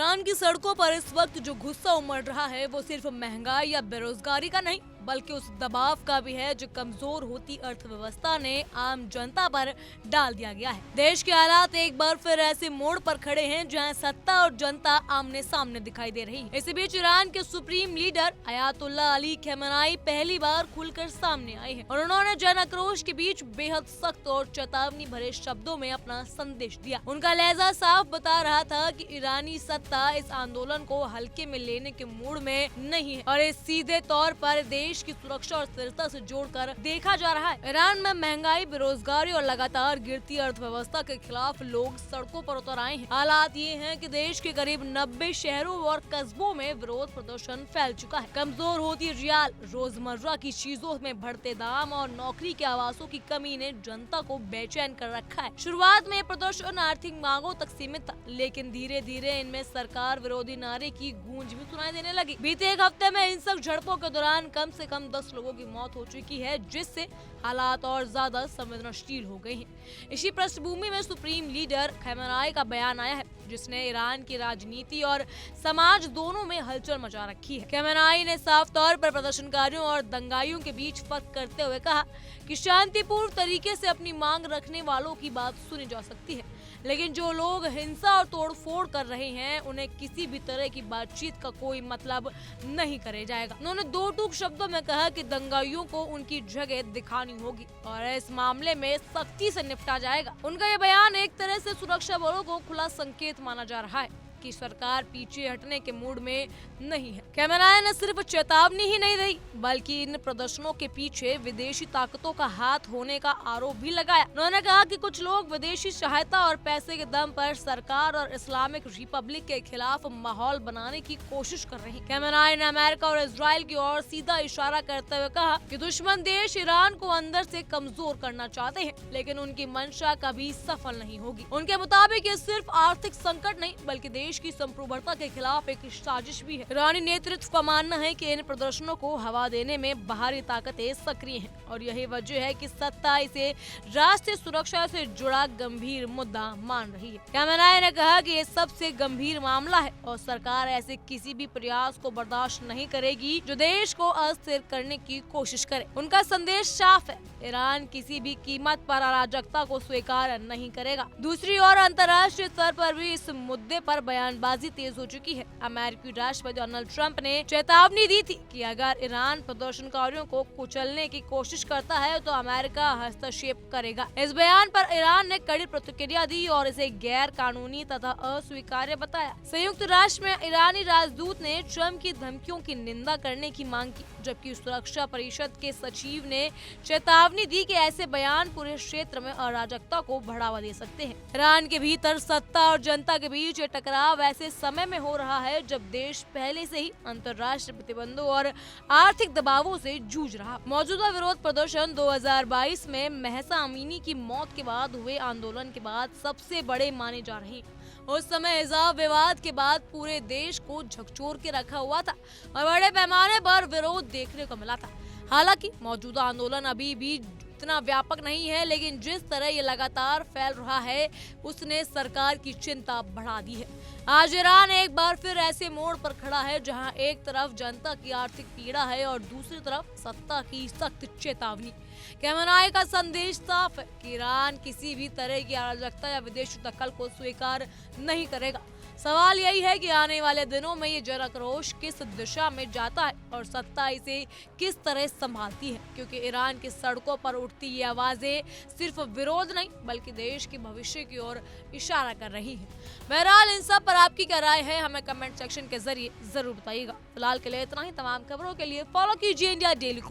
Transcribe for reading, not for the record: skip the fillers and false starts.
Iran की सड़कों पर इस वक्त जो गुस्सा उमड़ रहा है वो सिर्फ महंगाई या बेरोजगारी का नहीं बल्कि उस दबाव का भी है जो कमजोर होती अर्थव्यवस्था ने आम जनता पर डाल दिया गया है। देश के हालात एक बार फिर ऐसे मोड़ पर खड़े हैं जहां सत्ता और जनता आमने सामने दिखाई दे रही है। इसी बीच ईरान के supreme leader Ayatollah Ali Khamenei पहली बार खुलकर सामने आए हैं और उन्होंने जन आक्रोश के बीच बेहद सख्त और चेतावनी भरे शब्दों में अपना संदेश दिया। उनका लहजा साफ बता रहा था कि ईरानी सत्ता इस आंदोलन को हल्के में लेने के मूड में नहीं है और इस सीधे तौर पर देश की सुरक्षा और स्थिरता से जोड़कर देखा जा रहा है। ईरान में महंगाई, बेरोजगारी और लगातार गिरती अर्थव्यवस्था के खिलाफ लोग सड़कों पर उतर आए हैं। हालात ये हैं कि देश के करीब 90 शहरों और कस्बों में विरोध प्रदर्शन फैल चुका है। कमजोर होती रियाल, रोजमर्रा की चीजों में बढ़ते दाम और नौकरी के आवासों की कमी ने जनता को बेचैन कर रखा है। शुरुआत में प्रदर्शन आर्थिक मांगों तक सीमित था, लेकिन धीरे धीरे इनमें सरकार विरोधी नारे की गूंज भी सुनाई देने लगी। बीते एक हफ्ते में हिंसक झड़पों के दौरान कम से कम 10 लोगों की मौत हो चुकी है, जिससे हालात और ज्यादा संवेदनशील हो गए हैं। इसी पृष्ठभूमि में सुप्रीम लीडर खमेनेई का बयान आया है, जिसने ईरान की राजनीति और समाज दोनों में हलचल मचा रखी है। खमेनेई ने साफ तौर पर प्रदर्शनकारियों और दंगाइयों के बीच फर्क करते हुए कहा कि शांतिपूर्ण तरीके से अपनी मांग रखने वालों की बात सुनी जा सकती है, लेकिन जो लोग हिंसा और तोड़फोड़ कर रहे हैं उन्हें किसी भी तरह की बातचीत का कोई मतलब नहीं करे जाएगा। उन्होंने दो टूक शब्दों में कहा कि दंगाइयों को उनकी जगह दिखानी होगी और इस मामले में सख्ती से निपटा जाएगा। उनका ये बयान एक तरह से सुरक्षा बलों को खुला संकेत माना जा रहा है कि सरकार पीछे हटने के मूड में नहीं है। खमेनेई ने सिर्फ चेतावनी ही नहीं दी बल्कि इन प्रदर्शनों के पीछे विदेशी ताकतों का हाथ होने का आरोप भी लगाया। उन्होंने कहा कि कुछ लोग विदेशी सहायता और पैसे के दम पर सरकार और इस्लामिक रिपब्लिक के खिलाफ माहौल बनाने की कोशिश कर रहे हैं। खमेनेई ने अमेरिका और इजराइल की ओर सीधा इशारा करते हुए कहा कि दुश्मन देश ईरान को अंदर से कमजोर करना चाहते हैं, लेकिन उनकी मंशा कभी सफल नहीं होगी। उनके मुताबिक ये सिर्फ आर्थिक संकट नहीं बल्कि देश की संप्रभुता के खिलाफ एक साजिश भी है। ईरानी नेतृत्व का मानना है कि इन प्रदर्शनों को हवा देने में बाहरी ताकतें सक्रिय हैं और यही वजह है कि सत्ता इसे राष्ट्रीय सुरक्षा से जुड़ा गंभीर मुद्दा मान रही है। खमेनेई ने कहा कि ये सबसे गंभीर मामला है और सरकार ऐसे किसी भी प्रयास को बर्दाश्त नहीं करेगी जो देश को अस्थिर करने की कोशिश करे। उनका संदेश साफ है, ईरान किसी भी कीमत पर अराजकता को स्वीकार नहीं करेगा। दूसरी ओर अंतर्राष्ट्रीय स्तर पर भी इस मुद्दे पर बयानबाजी तेज हो चुकी है। अमेरिकी राष्ट्रपति डोनाल्ड ट्रंप ने चेतावनी दी थी कि अगर ईरान प्रदर्शनकारियों को कुचलने की कोशिश करता है तो अमेरिका हस्तक्षेप करेगा। इस बयान पर ईरान ने कड़ी प्रतिक्रिया दी और इसे गैर कानूनी तथा अस्वीकार्य बताया। संयुक्त राष्ट्र में ईरानी राजदूत ने ट्रंप की धमकियों की निंदा करने की मांग की, जबकि सुरक्षा परिषद के सचिव ने चेतावनी दी कि ऐसे बयान पूरे क्षेत्र में अराजकता को बढ़ावा दे सकते हैं। ईरान के भीतर सत्ता और जनता के बीच ये टकराव ऐसे समय में हो रहा है जब देश पहले से ही अंतर्राष्ट्रीय प्रतिबंधों और आर्थिक दबावों से जूझ रहा। मौजूदा विरोध प्रदर्शन 2022 में महसा अमीनी की मौत के बाद हुए आंदोलन के बाद सबसे बड़े माने जा रहे हैं। उस समय हिजाब विवाद के बाद पूरे देश को झकझोर के रखा हुआ था और बड़े पैमाने पर विरोध देखने को मिला था। हालांकि मौजूदा आंदोलन अभी भी इतना व्यापक नहीं है, लेकिन जिस तरह ये लगातार फैल रहा है उसने सरकार की चिंता बढ़ा दी है। आज ईरान एक बार फिर ऐसे मोड़ पर खड़ा है जहां एक तरफ जनता की आर्थिक पीड़ा है और दूसरी तरफ सत्ता की सख्त चेतावनी। खमेनेई का संदेश साफ है कि ईरान किसी भी तरह की अराजकता या विदेशी दखल को स्वीकार नहीं करेगा। सवाल यही है कि आने वाले दिनों में ये जन आक्रोश किस दिशा में जाता है और सत्ता इसे किस तरह संभालती है, क्योंकि ईरान की सड़कों पर उठती ये आवाजें सिर्फ विरोध नहीं बल्कि देश के भविष्य की ओर इशारा कर रही है। बहरहाल इन सब पर आपकी क्या राय है हमें कमेंट सेक्शन के जरिए जरूर बताइएगा। फिलहाल के लिए इतना ही। तमाम खबरों के लिए फॉलो कीजिए इंडिया डेली को।